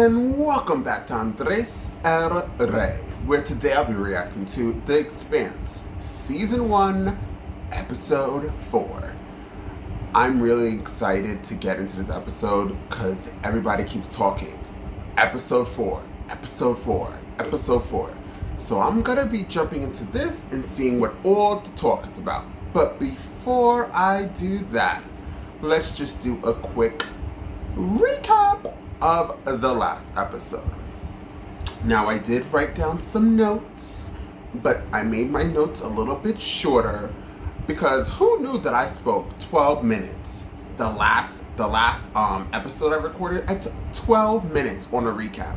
and welcome back to Andres R. Rey, where today I'll be reacting to The Expanse, Season 1, Episode 4. I'm really excited to get into this episode because everybody keeps talking. Episode 4, Episode 4, Episode 4. So I'm gonna be jumping into this and seeing what all the talk is about. But before I do that, let's just do a quick recap of the last episode. Now, I did write down some notes, but I made my notes a little bit shorter because who knew that I spoke 12 minutes? The last episode I recorded, I took 12 minutes on a recap.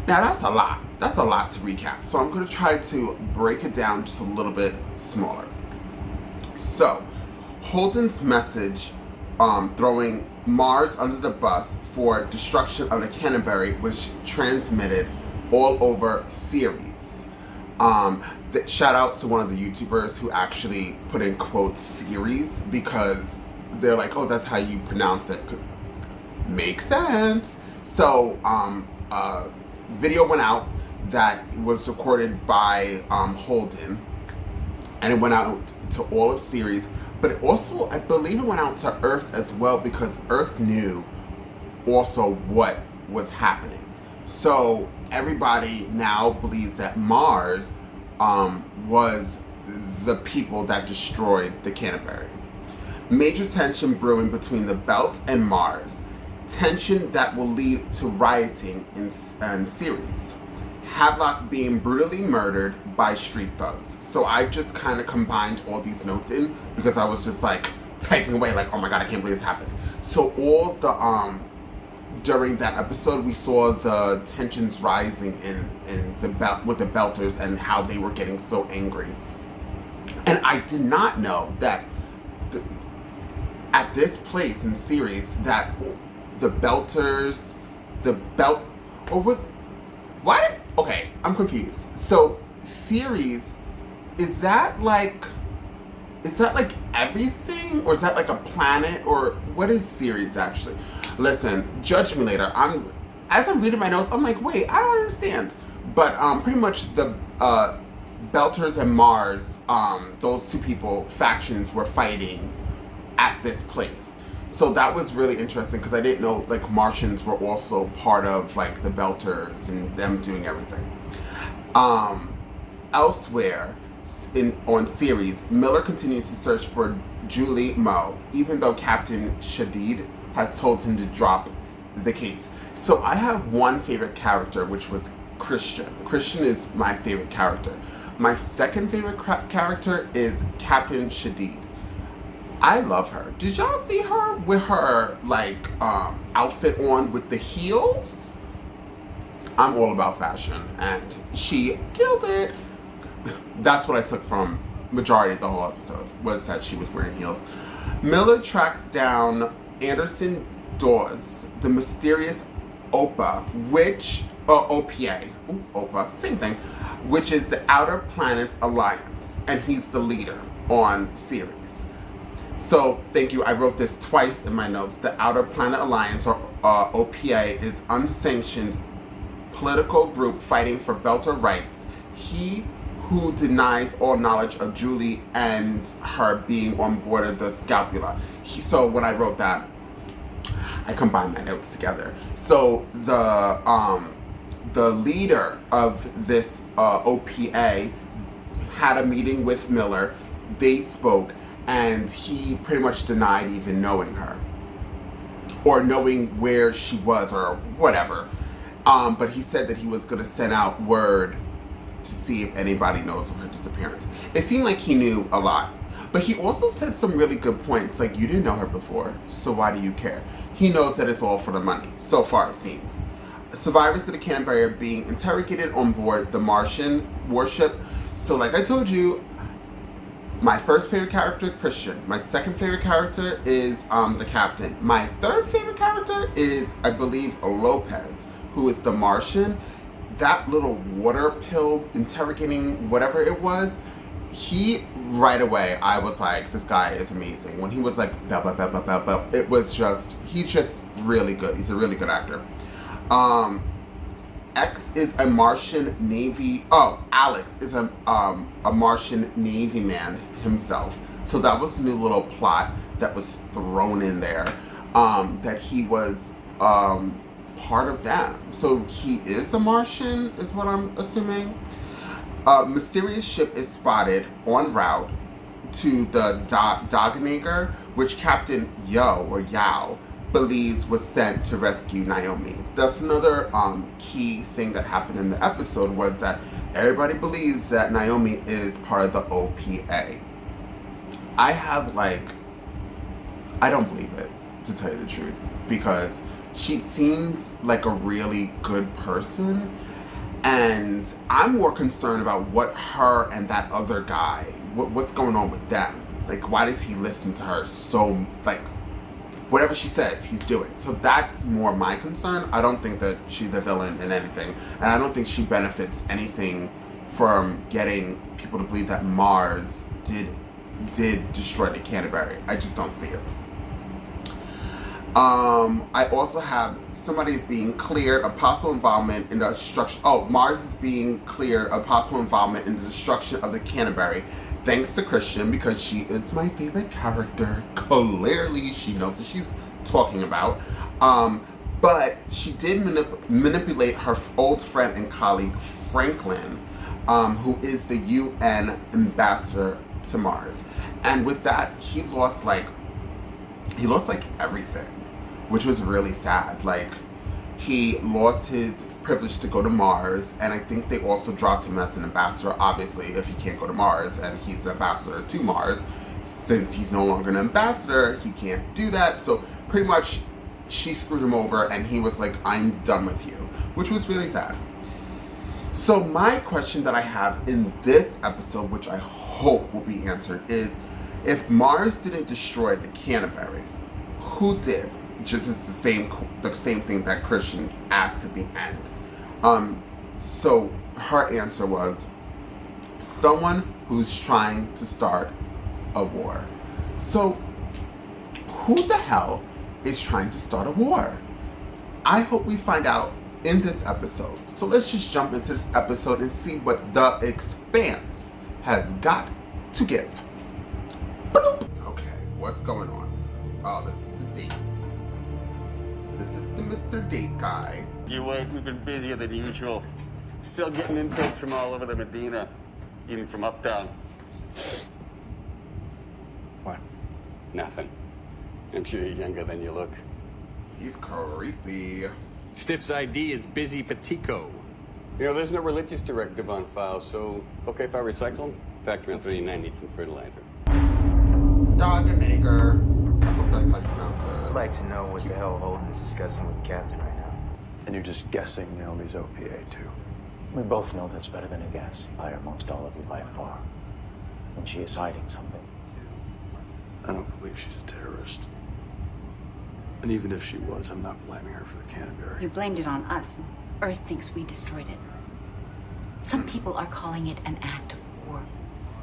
Now that's a lot. That's a lot to recap. So I'm going to try to break it down just a little bit smaller. So, Holden's message throwing Mars under the bus for destruction of the Canterbury was transmitted all over Ceres. Shout out to one of the YouTubers who actually put in quotes Ceres because they're like, oh, that's how you pronounce it. Makes sense. So, video went out that was recorded by Holden, and it went out to all of Ceres. But it also, I believe it went out to Earth as well because Earth knew also what was happening. So everybody now believes that Mars was the people that destroyed the Canterbury. Major tension brewing between the Belt and Mars. Tension that will lead to rioting in Ceres. Havelock being brutally murdered by street thugs. So I just kind of combined all these notes in because I was just like typing away like, oh my god, I can't believe this happened. So all the during that episode we saw the tensions rising in the belt with the Belters and how they were getting so angry. And I did not know that at this place in Ceres that the Belters, okay, I'm confused. So Ceres, is that like everything, or is that like a planet, or what is Ceres actually? Listen, judge me later. As I'm reading my notes, I'm like, wait, I don't understand. But pretty much the Belters and Mars, those two factions were fighting at this place. So that was really interesting because I didn't know like Martians were also part of like the Belters and them doing everything. Elsewhere on Ceres, Miller continues to search for Julie Moe, even though Captain Shadid has told him to drop the case. So I have one favorite character, which was Christian. Christian is my favorite character. My second favorite character is Captain Shadid. I love her. Did y'all see her with her like outfit on with the heels? I'm all about fashion and she killed it. That's what I took from majority of the whole episode, was that she was wearing heels. Miller tracks down Anderson Dawes, the mysterious OPA, OPA, same thing, which is the Outer Planets Alliance, and he's the leader on Ceres. So, thank you, I wrote this twice in my notes. The Outer Planet Alliance, or OPA, is unsanctioned political group fighting for Belter rights. He who denies all knowledge of Julie and her being on board of the Scapula. So when I wrote that, I combined my notes together. So the leader of this OPA had a meeting with Miller. They spoke, and he pretty much denied even knowing her or knowing where she was or whatever. But he said that he was going to send out word to see if anybody knows of her disappearance. It seemed like he knew a lot. But he also said some really good points, like, you didn't know her before, so why do you care? He knows that it's all for the money, so far it seems. Survivors of the Canterbury are being interrogated on board the Martian warship. So like I told you, my first favorite character, Christian. My second favorite character is the captain. My third favorite character is, I believe, Lopez, who is the Martian. That little water pill interrogating whatever it was, he, right away, I was like, this guy is amazing. When he was like, blah, blah, blah, blah, blah, blah, it was just, he's just really good. He's a really good actor. X is a Martian Navy. Oh, Alex is a Martian Navy man himself. So that was a new little plot that was thrown in there. That he was part of them. So he is a Martian, is what I'm assuming. A mysterious ship is spotted en route to the Doganager, which Captain Yao believes was sent to rescue Naomi. That's another key thing that happened in the episode, was that everybody believes that Naomi is part of the OPA. I don't believe it, to tell you the truth, because she seems like a really good person, and I'm more concerned about what her and that other guy, what's going on with them. Like, why does he listen to her so, like, whatever she says, he's doing. So that's more my concern. I don't think that she's a villain in anything, and I don't think she benefits anything from getting people to believe that Mars did destroy the Canterbury. I just don't see it. I also have somebody is being cleared of possible involvement in the destruction. Oh, Mars is being cleared of possible involvement in the destruction of the Canterbury, thanks to Christian, because she is my favorite character. Clearly, she knows what she's talking about. But she did manipulate her old friend and colleague Franklin, who is the UN ambassador to Mars. And with that, he lost everything, which was really sad. Like, he lost his privilege to go to Mars, and I think they also dropped him as an ambassador, obviously, if he can't go to Mars, and he's the ambassador to Mars. Since he's no longer an ambassador, he can't do that. So pretty much she screwed him over, and he was like, I'm done with you, which was really sad. So my question that I have in this episode, which I hope will be answered, is if Mars didn't destroy the Canterbury, who did? Just as the same thing that Christian asks at the end. So her answer was someone who's trying to start a war. So who the hell is trying to start a war? I hope we find out in this episode. So let's just jump into this episode and see what The Expanse has got to give. Okay, what's going on? Oh, this is the date. This is the Mr. Date guy. You wait, we've been busier than usual. Still getting intakes from all over the Medina, even from uptown. What? Nothing. I'm sure you're younger than you look. He's creepy. Stiff's ID is Busy Patico. You know, there's no religious directive on file, so okay if I recycle them? Factory on 39 needs some fertilizer. Doganager. I hope that's how you pronounce it. I'd like to know what the hell Holden is discussing with the captain right now. And you're just guessing Naomi's OPA, too. We both know that's better than a guess. Higher amongst all of you by far. And she is hiding something. I don't believe she's a terrorist. And even if she was, I'm not blaming her for the Canterbury. You blamed it on us. Earth thinks we destroyed it. Some people are calling it an act of war.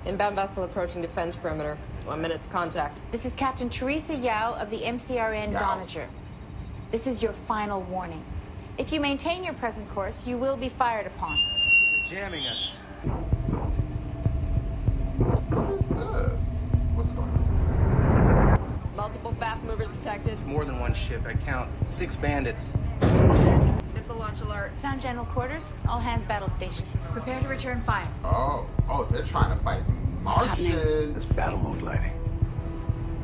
Inbound vessel approaching defense perimeter. 1 minute to contact. This is Captain Teresa Yao of the MCRN Donager. This is your final warning. If you maintain your present course, you will be fired upon. They're jamming us. What is this? What's going on? Multiple fast movers detected. More than one ship. I count 6 bandits. Missile launch alert. Sound general quarters, all hands battle stations. Prepare to return fire. Oh, they're trying to fight Martians. That's battle mode lighting.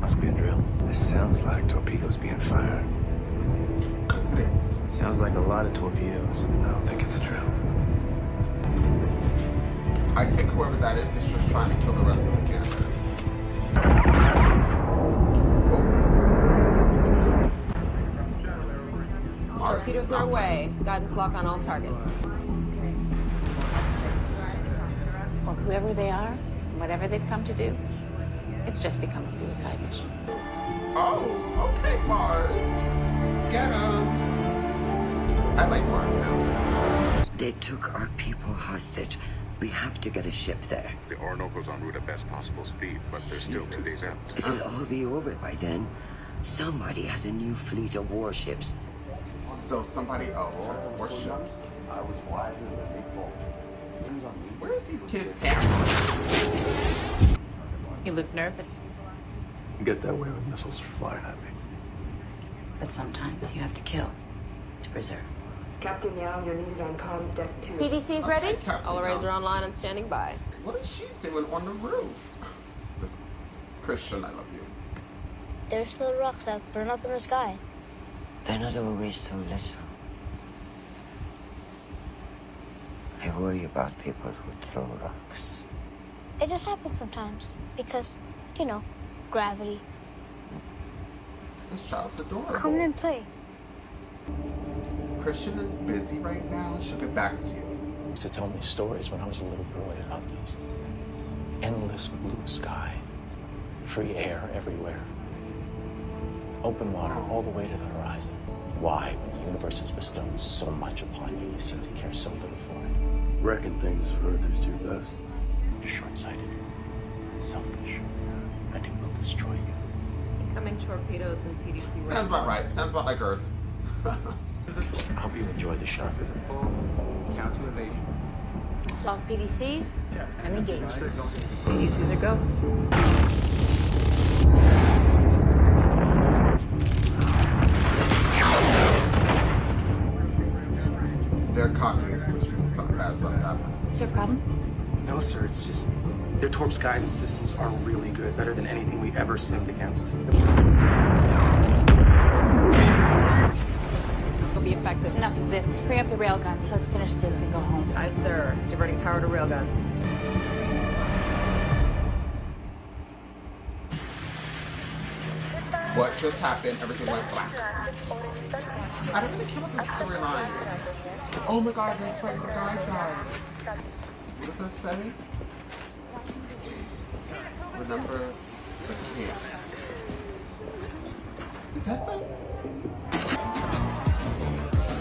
Must be a drill. This sounds like torpedoes being fired. Cause it is. Sounds like a lot of torpedoes. I don't think it's a drill. I think whoever that is just trying to kill the rest of the Canterbury. Torpedoes are away. Guidance lock on all targets. Well, whoever they are, and whatever they've come to do, it's just become a suicide mission. Oh, okay, Mars. Get him. I like Mars now. They took our people hostage. We have to get a ship there. The Orinoco's en route at best possible speed, but they're still 2 days out. It'll all be over by then. Somebody has a new fleet of warships. So somebody else has more ships. I was wiser than they thought. Where is these kids' parents? You look nervous, You get that way when missiles are flying at me. but sometimes you have to kill to preserve. Captain Yao, you're needed on comms deck 2. PDC's ready? Captain All arrays Yao. are online and standing by. What is she doing on the roof? This Christian, I love you. There's little rocks that burn up in the sky. They're not always so little. I worry about people who throw rocks. It just happens sometimes because, you know, gravity. This child's adorable. Come in and play. Christian is busy right now. She'll get back to you. Used to tell me stories when I was a little boy about these endless blue sky, free air everywhere, open water all the way to the horizon. Why, when the universe has bestowed so much upon you, you seem to care so little for it? Wrecking things is what Earthers do best. You're short-sighted, selfish, and it will destroy you. Incoming torpedoes and PDC Sounds ready. about right. Sounds about like Earth. I hope you enjoy the show. Count to invasion. Lock PDCs and engage. PDCs are go. They're cocky, which means something bad's about to happen. Is there a problem? No, sir, it's just their torps guidance systems are really good, better than anything we've ever sinned against. Will be effective. Enough of this. Bring up the railguns. Let's finish this and go home. Aye, sir. Diverting power to railguns. What just happened? Everything went black. I don't really care about the storyline. Oh my god, that's right, the guy died. What does that say? Remember the camp. Is that the...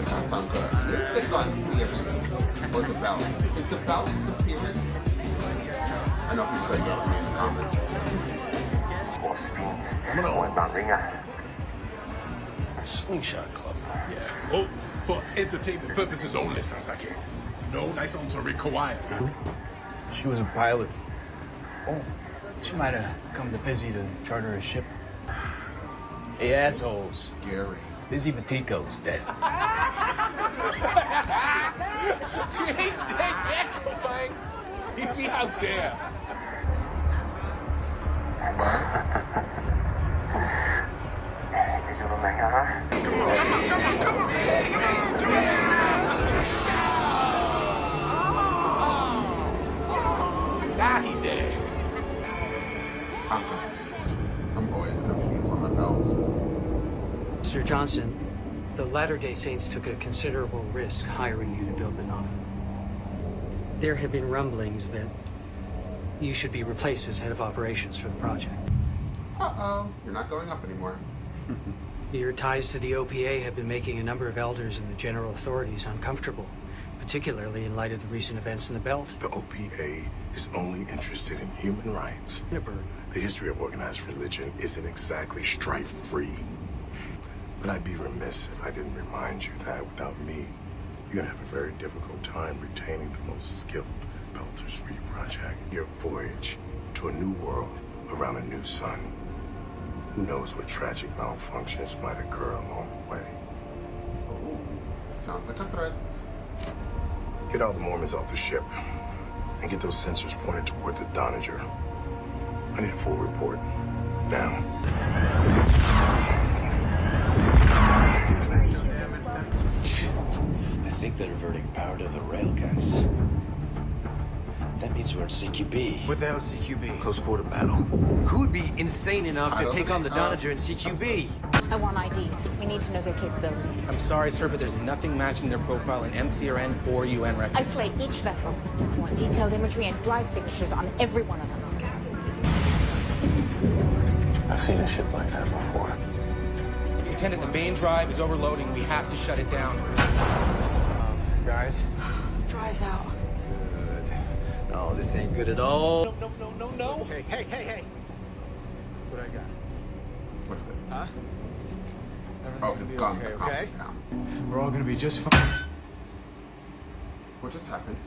That sounds good. Let's think on series or the belt. Is the belt the series? I know people are yelling at me in the comments. Slingshot Club. Yeah. Oh, for entertainment purposes only, Sasaki. No license required. She was a pilot. Oh, she might have come to Busy to charter a ship. Hey, assholes. Scary. Busy Batico's dead. She ain't dead yet, Cobain. He be out there. Now he dead. I'm confused. I'm always confused on the belt. Mr. Johnson, the Latter-day Saints took a considerable risk hiring you to build the novel. There have been rumblings that you should be replaced as head of operations for the project. Uh-oh. You're not going up anymore. Your ties to the OPA have been making a number of elders and the general authorities uncomfortable, particularly in light of the recent events in the Belt. The OPA is only interested in human rights. The history of organized religion isn't exactly strife-free. But I'd be remiss if I didn't remind you that without me, you're gonna have a very difficult time retaining the most skilled Belters for your project. Your voyage to a new world around a new sun. Who knows what tragic malfunctions might occur along the way. Oh, sounds like a threat. Get all the Mormons off the ship and get those sensors pointed toward the Donager. I need a full report. Now. I think they're diverting power to the railguns. That means we're in CQB. What the hell's CQB? Close quarter battle. Who would be insane enough to take on the Donager in CQB? I want IDs. We need to know their capabilities. I'm sorry, sir, but there's nothing matching their profile in MCRN or UN records. Isolate each vessel. I want detailed imagery and drive signatures on every one of them. I've seen a ship like that before. Lieutenant, the main drive is overloading. We have to shut it down. Guys? Drive's out. Oh, this ain't good at all. No. Hey. What I got? What is it? Huh? Oh, his gun. Okay? We're all gonna be just fine. What just happened?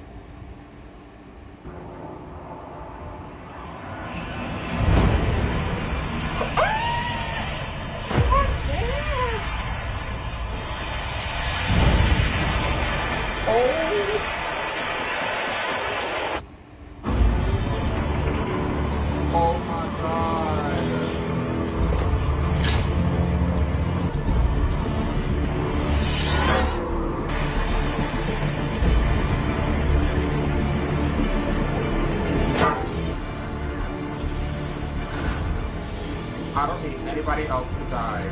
Oh my God. I don't need anybody else to die.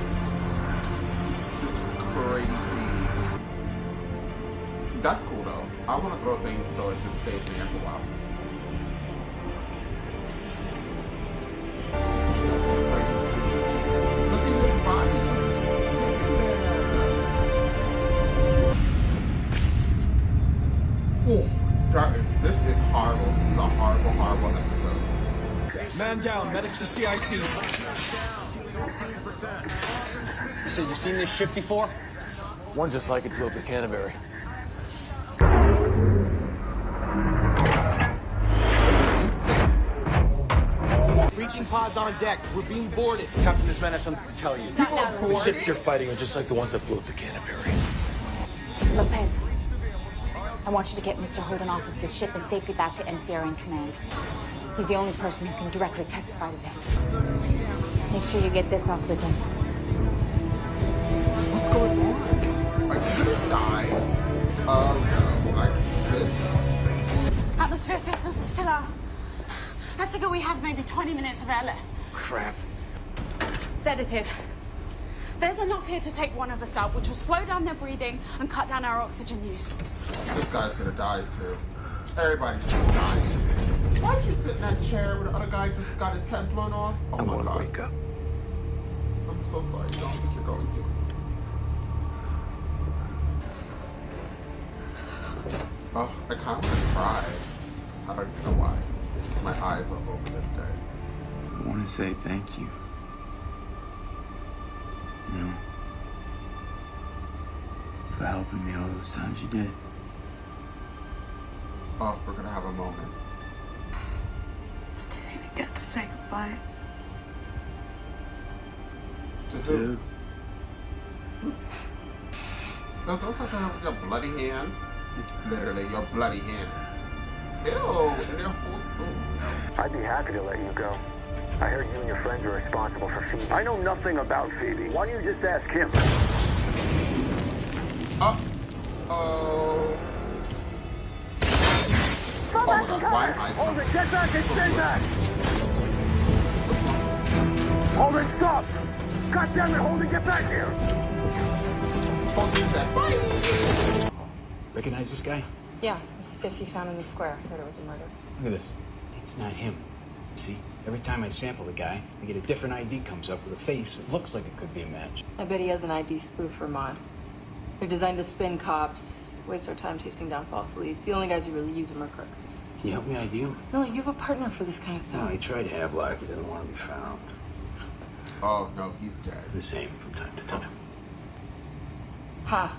This is crazy. That's cool though. I want to throw things so it just stays in there for a while. That's crazy. Look at his body just sitting there. Ooh, this is horrible. This is a horrible, horrible episode. Man down, medics to CIC. So you've seen this ship before? One just like it flew up to Canterbury. Breaching pods on deck. We're being boarded. Captain, this man has something to tell you. The ships you're fighting are just like the ones that flew up to Canterbury. Lopez, I want you to get Mr. Holden off of this ship and safely back to MCRN command. He's the only person who can directly testify to this. Make sure you get this off with him. What's going on? Are you gonna die? Oh no, like this? Atmosphere systems still out. I figure we have maybe 20 minutes of air left. Crap. Sedative. There's enough here to take one of us out, which will slow down their breathing and cut down our oxygen use. This guy's gonna die too. Everybody's just dying. Why'd you sit in that chair when the other guy just got his head blown off? Oh my God. Wake up. I'm so sorry. Don't think you're going to. Oh, I kind of want to cry. I don't even know why. My eyes are over this day. I want to say thank you. You know, for helping me all those times you did. Oh, we're gonna have a moment. I didn't even get to say goodbye. To who? No, don't touch your bloody hands. Literally, your bloody hands. Ew, and they're whole. I'd be happy to let you go. I heard you and your friends are responsible for Phoebe. I know nothing about Phoebe. Why don't you just ask him? Oh my God, why am I Holden, get back and stay back! Holden, stop! God damn it, Holden, get back here! Holden said, bye! Recognize this guy? Yeah, the stiff you found in the square. Heard it was a murder. Look at this. It's not him. See, every time I sample the guy, I get a different ID comes up with a face that looks like it could be a match. I bet he has an ID spoof for mod. They're designed to spin cops, waste our time chasing down false leads. The only guys who really use them are crooks. Can you help me ID him? No, you have a partner for this kind of stuff. No, he tried Havelock. He didn't want to be found. Oh, no, he's dead. The same from time to time. Ha!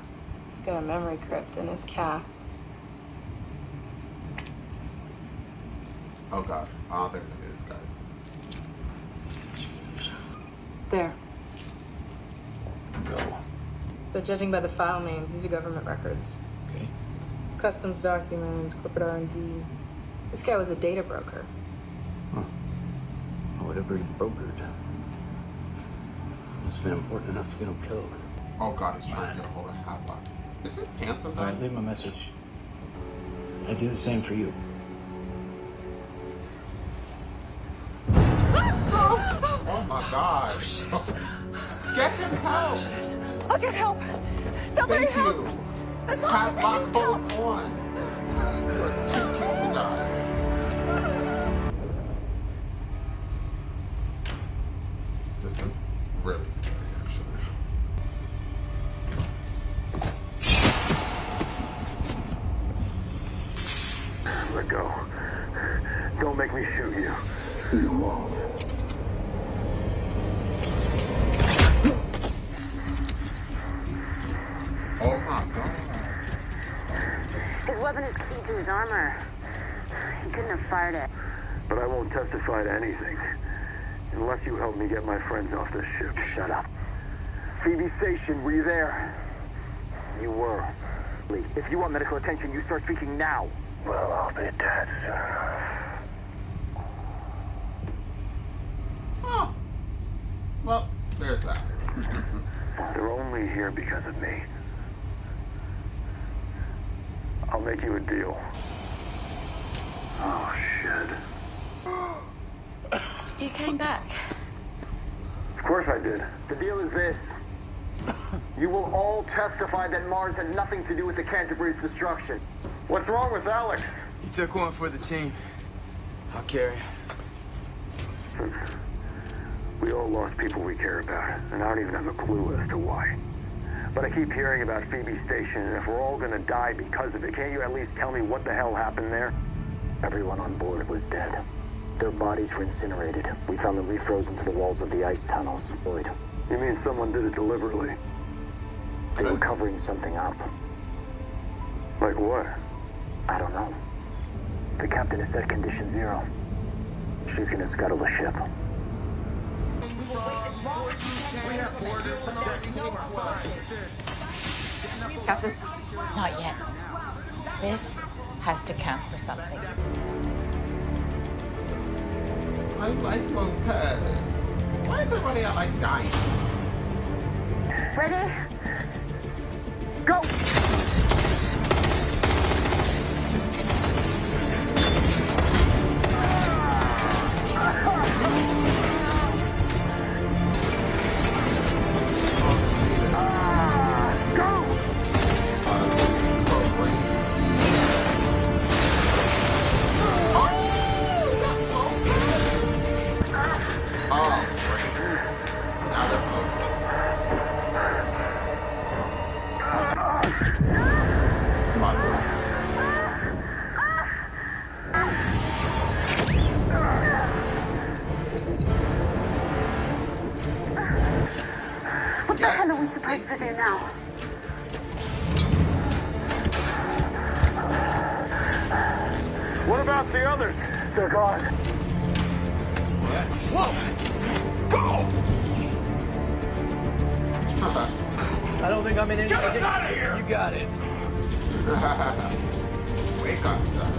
He's got a memory crypt in his calf. Oh God, oh, there it is, guys. There. Go. But judging by the file names, these are government records. Okay. Customs documents, corporate R&D. This guy was a data broker. Huh. Well, whatever he brokered. Must have been important enough to get him killed. Oh God, he's trying to get a hold of Havelock. Is his pants undone? All right, leave him a message. I'd do the same for you. Oh my God. Get him help. I'll get help. Somebody Thank help. you. As long as I Havelock, can hold on. You are too cute to die. This is really scary, actually. Let go. Don't make me shoot you. You won't. was keyed to his armor. He couldn't have fired it. But I won't testify to anything. Unless you help me get my friends off this ship. Shut up. Phoebe Station, were you there? You were. If you want medical attention, you start speaking now. Well, I'll be dead soon enough. Oh. Well, there's that. They're only here because of me. I'll make you a deal. Oh, shit. You came back. Of course I did. The deal is this. You will all testify that Mars had nothing to do with the Canterbury's destruction. What's wrong with Alex? He took one for the team. I'll carry. We all lost people we care about, and I don't even have a clue as to why. But I keep hearing about Phoebe Station, and if we're all gonna die because of it, can't you at least tell me what the hell happened there? Everyone on board was dead. Their bodies were incinerated. We found them refrozen to the walls of the ice tunnels. Lloyd. You mean someone did it deliberately? They were covering something up. Like what? I don't know. The captain has set condition 0. She's gonna scuttle the ship. Captain, not yet. This has to count for something. I like Lopez. Why is everybody out like dying? Ready? Go! What the hell are we supposed to do now? What about the others? They're gone. Whoa! Go! I don't think I'm in any. Get us out of here! You got it. Wake up, son.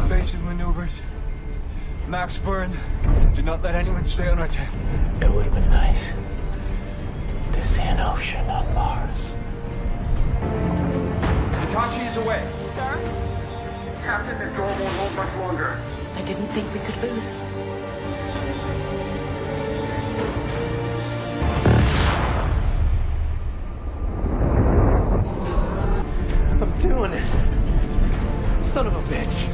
Basic maneuvers. Maps burned. Do not let anyone stay on our tail. It would have been nice to see an ocean on Mars. Hitachi is away. Sir? Captain, this door won't hold much longer. I didn't think we could lose. I'm doing it. Son of a bitch.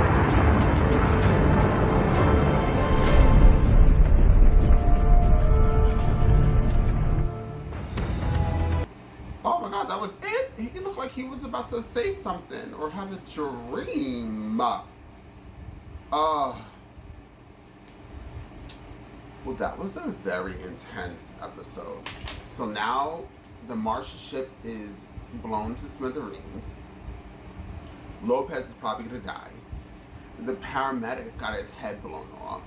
Oh my god, that was it? He looked like he was about to say something or have a dream. Well, that was a very intense episode. So now the Martian ship is blown to smithereens. Lopez is probably gonna die. The paramedic got his head blown off.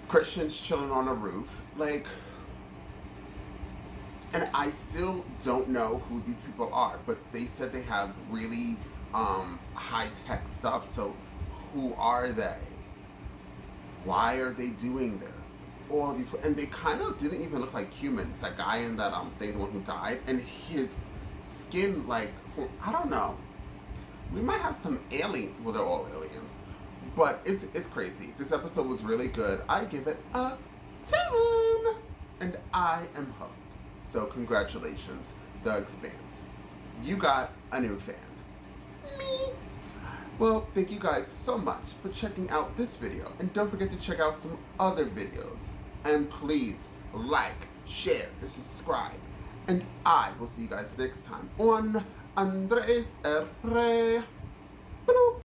Christian's chilling on a roof. Like, and I still don't know who these people are, but they said they have really high-tech stuff, so who are they? Why are they doing this? All these, and they kind of didn't even look like humans. That guy in that thing, the one who died, and his skin, like, I don't know. We might have some alien, well, they're all aliens, but it's crazy. This episode was really good. I give it a 10, and I am hooked. So congratulations, The Expanse. You got a new fan. Me. Well, thank you guys so much for checking out this video. And don't forget to check out some other videos. And please like, share, and subscribe. And I will see you guys next time on Andres Erre. Bloop.